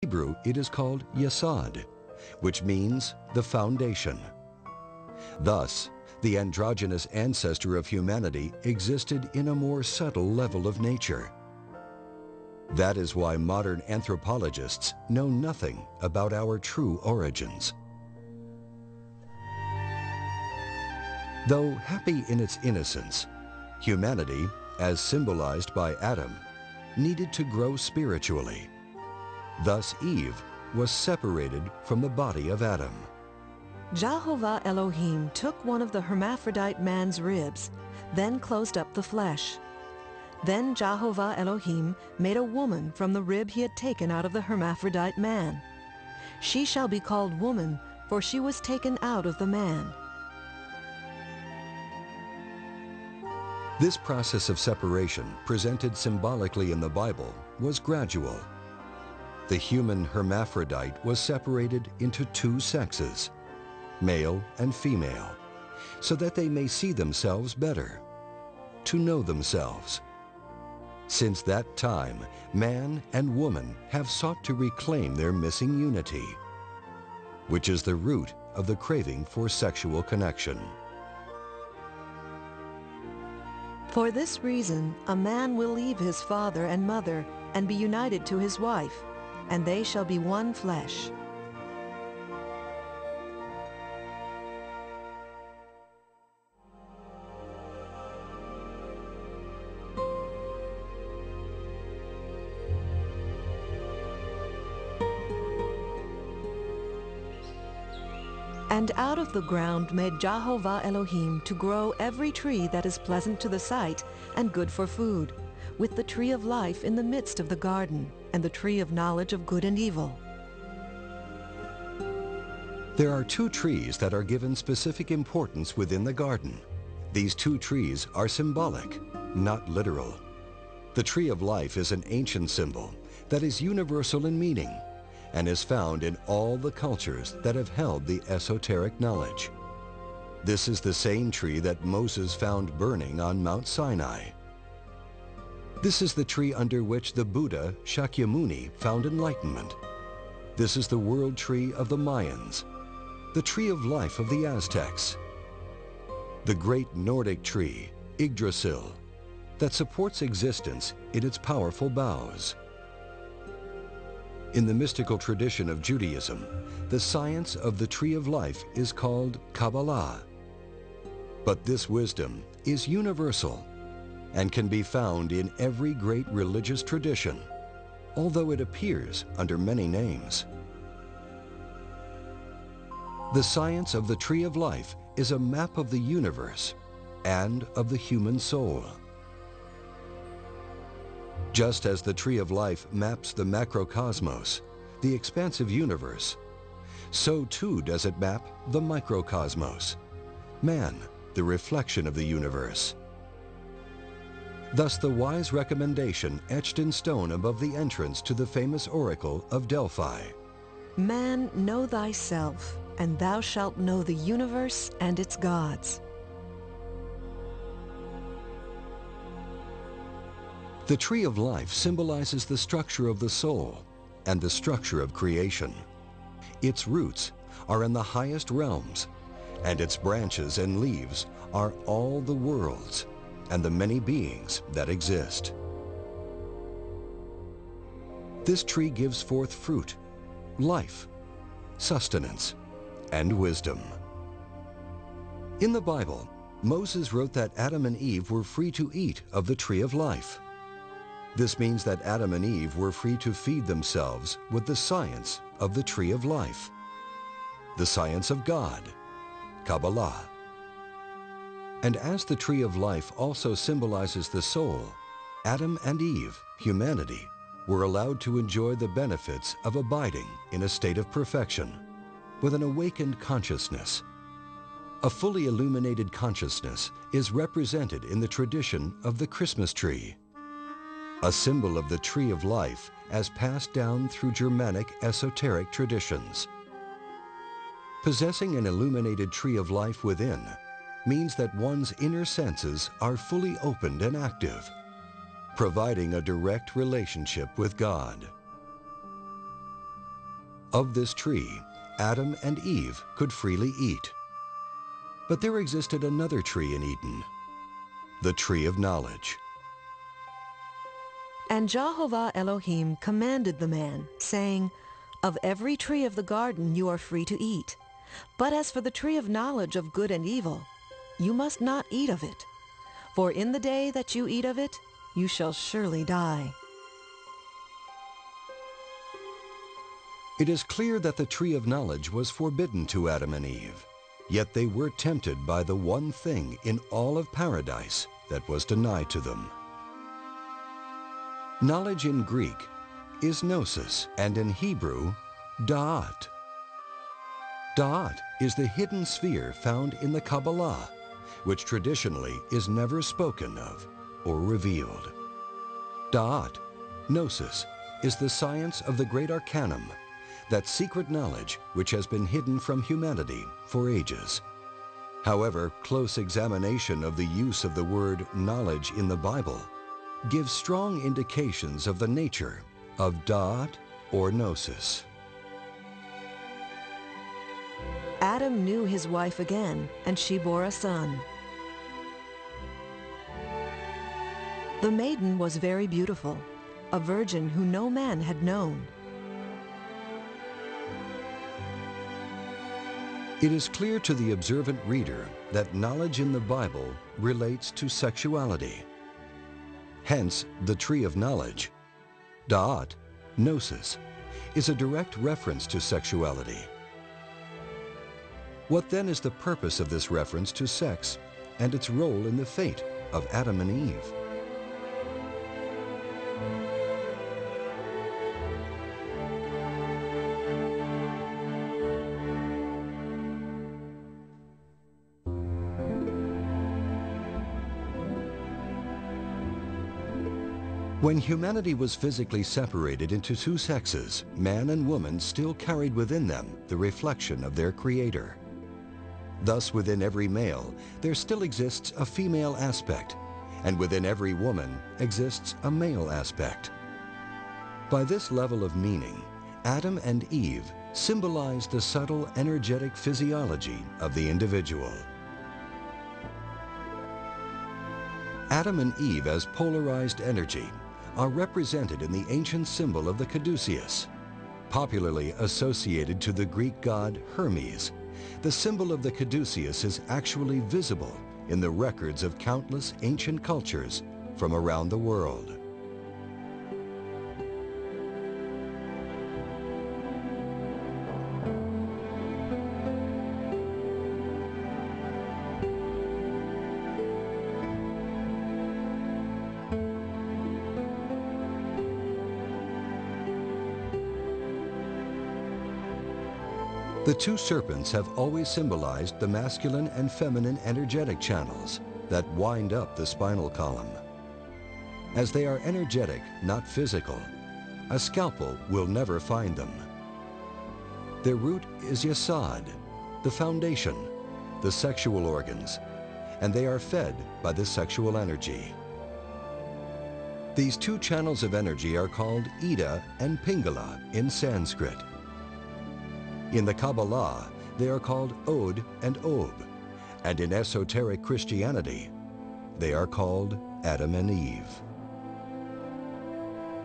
Hebrew, it is called yesod, which means the foundation. Thus, the androgynous ancestor of humanity existed in a more subtle level of nature. That is why modern anthropologists know nothing about our true origins. Though happy in its innocence, humanity, as symbolized by Adam, needed to grow spiritually. Thus Eve was separated from the body of Adam. Jehovah Elohim took one of the hermaphrodite man's ribs, then closed up the flesh. Then Jehovah Elohim made a woman from the rib he had taken out of the hermaphrodite man. She shall be called woman, for she was taken out of the man. This process of separation, presented symbolically in the Bible, was gradual. The human hermaphrodite was separated into two sexes, male and female, so that they may see themselves better, to know themselves. Since that time, man and woman have sought to reclaim their missing unity, which is the root of the craving for sexual connection. For this reason, a man will leave his father and mother and be united to his wife, and they shall be one flesh. And out of the ground made Jehovah Elohim to grow every tree that is pleasant to the sight and good for food, with the tree of life in the midst of the garden, and the tree of knowledge of good and evil. There are two trees that are given specific importance within the garden. These two trees are symbolic, not literal. The tree of life is an ancient symbol that is universal in meaning, and is found in all the cultures that have held the esoteric knowledge. This is the same tree that Moses found burning on Mount Sinai. This is the tree under which the Buddha Shakyamuni found enlightenment. This is the world tree of the Mayans, the tree of life of the Aztecs, the great Nordic tree, Yggdrasil, that supports existence in its powerful boughs. In the mystical tradition of Judaism, the science of the tree of life is called Kabbalah. But this wisdom is universal and can be found in every great religious tradition, although it appears under many names. The science of the tree of life is a map of the universe and of the human soul. Just as the tree of life maps the macrocosmos, the expansive universe, so too does it map the microcosmos, man, the reflection of the universe. Thus the wise recommendation etched in stone above the entrance to the famous oracle of Delphi. Man, know thyself, and thou shalt know the universe and its gods. The tree of life symbolizes the structure of the soul and the structure of creation. Its roots are in the highest realms, and its branches and leaves are all the worlds and the many beings that exist. This tree gives forth fruit, life, sustenance, and wisdom. In the Bible, Moses wrote that Adam and Eve were free to eat of the tree of life. This means that Adam and Eve were free to feed themselves with the science of the tree of life, the science of God, Kabbalah. And as the tree of life also symbolizes the soul, Adam and Eve, humanity, were allowed to enjoy the benefits of abiding in a state of perfection, with an awakened consciousness. A fully illuminated consciousness is represented in the tradition of the Christmas tree, a symbol of the tree of life as passed down through Germanic esoteric traditions. Possessing an illuminated tree of life within means that one's inner senses are fully opened and active, providing a direct relationship with God. Of this tree, Adam and Eve could freely eat. But there existed another tree in Eden, the tree of knowledge. And Jehovah Elohim commanded the man, saying, Of every tree of the garden you are free to eat, but as for the tree of knowledge of good and evil, you must not eat of it. For in the day that you eat of it, you shall surely die. It is clear that the tree of knowledge was forbidden to Adam and Eve, yet they were tempted by the one thing in all of paradise that was denied to them. Knowledge in Greek is gnosis, and in Hebrew, da'at. Da'at is the hidden sphere found in the Kabbalah, which traditionally is never spoken of or revealed. Da'at, gnosis, is the science of the great arcanum, that secret knowledge which has been hidden from humanity for ages. However, close examination of the use of the word knowledge in the Bible gives strong indications of the nature of da'at or gnosis. Adam knew his wife again, and she bore a son. The maiden was very beautiful, a virgin who no man had known. It is clear to the observant reader that knowledge in the Bible relates to sexuality. Hence, the tree of knowledge, da'at, gnosis, is a direct reference to sexuality. What then is the purpose of this reference to sex and its role in the fate of Adam and Eve? When humanity was physically separated into two sexes, man and woman still carried within them the reflection of their Creator. Thus, within every male, there still exists a female aspect, and within every woman exists a male aspect. By this level of meaning, Adam and Eve symbolize the subtle energetic physiology of the individual. Adam and Eve as polarized energy are represented in the ancient symbol of the caduceus. Popularly associated to the Greek god Hermes, the symbol of the caduceus is actually visible in the records of countless ancient cultures from around the world. The two serpents have always symbolized the masculine and feminine energetic channels that wind up the spinal column. As they are energetic, not physical, a scalpel will never find them. Their root is yesod, the foundation, the sexual organs, and they are fed by the sexual energy. These two channels of energy are called Ida and Pingala in Sanskrit. In the Kabbalah, they are called Od and Ob, and in esoteric Christianity, they are called Adam and Eve.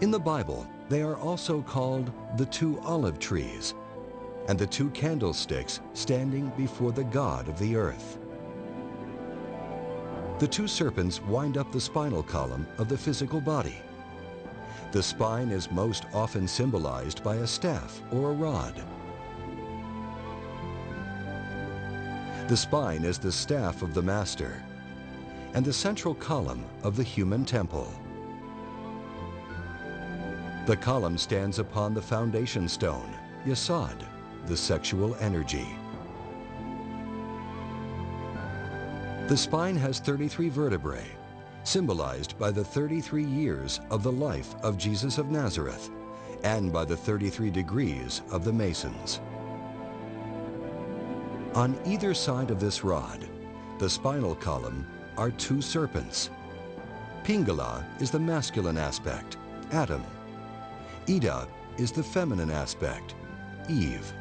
In the Bible, they are also called the two olive trees and the two candlesticks standing before the God of the earth. The two serpents wind up the spinal column of the physical body. The spine is most often symbolized by a staff or a rod. The spine is the staff of the master and the central column of the human temple. The column stands upon the foundation stone, yesod, the sexual energy. The spine has 33 vertebrae, symbolized by the 33 years of the life of Jesus of Nazareth and by the 33 degrees of the Masons. On either side of this rod, the spinal column, are two serpents. Pingala is the masculine aspect, Adam. Ida is the feminine aspect, Eve.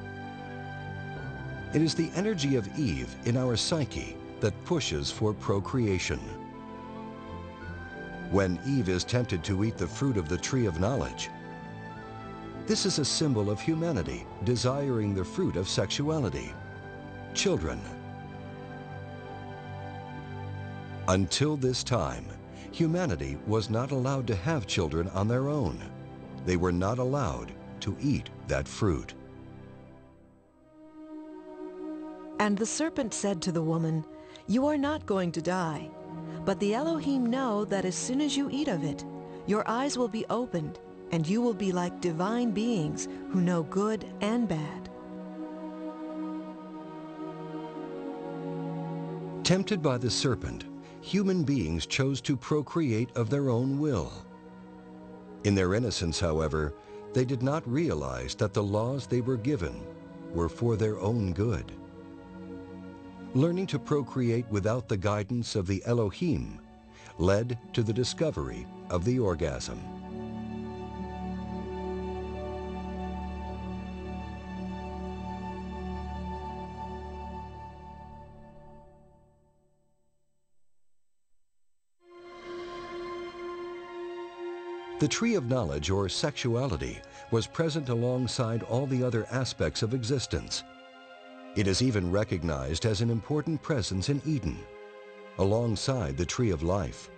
It is the energy of Eve in our psyche that pushes for procreation. When Eve is tempted to eat the fruit of the tree of knowledge, this is a symbol of humanity desiring the fruit of sexuality, children. Until this time, humanity was not allowed to have children on their own. They were not allowed to eat that fruit. And the serpent said to the woman, "You are not going to die, but the Elohim know that as soon as you eat of it, your eyes will be opened, and you will be like divine beings who know good and bad." Tempted by the serpent, human beings chose to procreate of their own will. In their innocence, however, they did not realize that the laws they were given were for their own good. Learning to procreate without the guidance of the Elohim led to the discovery of the orgasm. The tree of knowledge, or sexuality, was present alongside all the other aspects of existence. It is even recognized as an important presence in Eden, alongside the tree of life.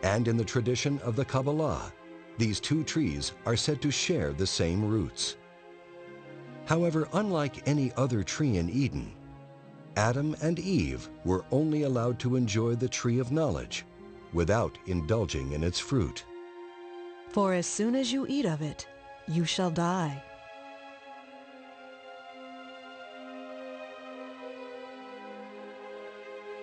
And in the tradition of the Kabbalah, these two trees are said to share the same roots. However, unlike any other tree in Eden, Adam and Eve were only allowed to enjoy the tree of knowledge without indulging in its fruit. For as soon as you eat of it, you shall die.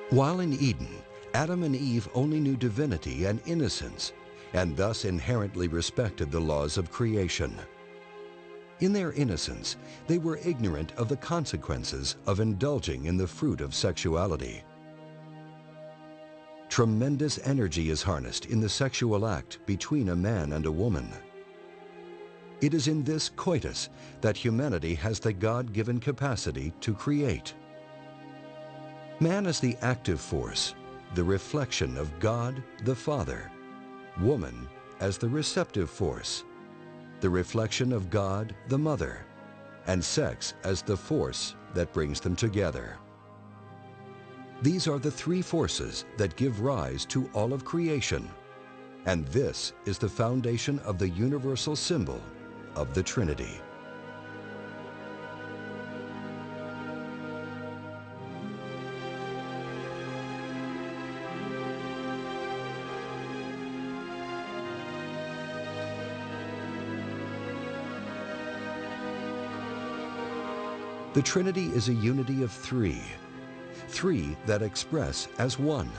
While in Eden, Adam and Eve only knew divinity and innocence, and thus inherently respected the laws of creation. In their innocence, they were ignorant of the consequences of indulging in the fruit of sexuality. Tremendous energy is harnessed in the sexual act between a man and a woman. It is in this coitus that humanity has the God-given capacity to create. Man is the active force, the reflection of God the Father. Woman as the receptive force, the reflection of God the Mother, and sex as the force that brings them together. These are the three forces that give rise to all of creation, and this is the foundation of the universal symbol of the Trinity. The Trinity is a unity of three that express as one.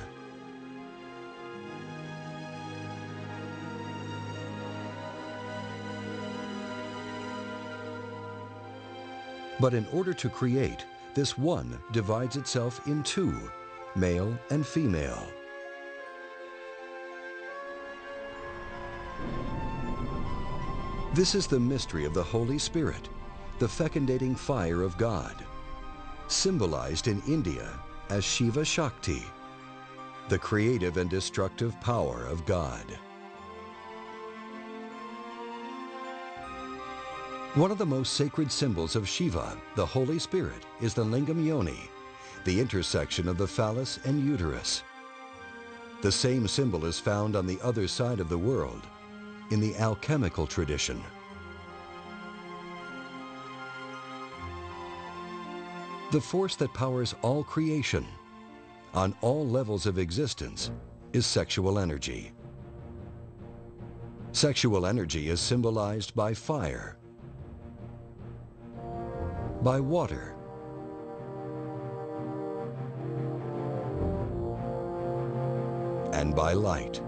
But in order to create, this one divides itself in two, male and female. This is the mystery of the Holy Spirit, the fecundating fire of God, symbolized in India as Shiva Shakti, the creative and destructive power of God. One of the most sacred symbols of Shiva, the Holy Spirit, is the lingam yoni, the intersection of the phallus and uterus. The same symbol is found on the other side of the world, in the alchemical tradition. The force that powers all creation, on all levels of existence, is sexual energy. Sexual energy is symbolized by fire, by water, and by light.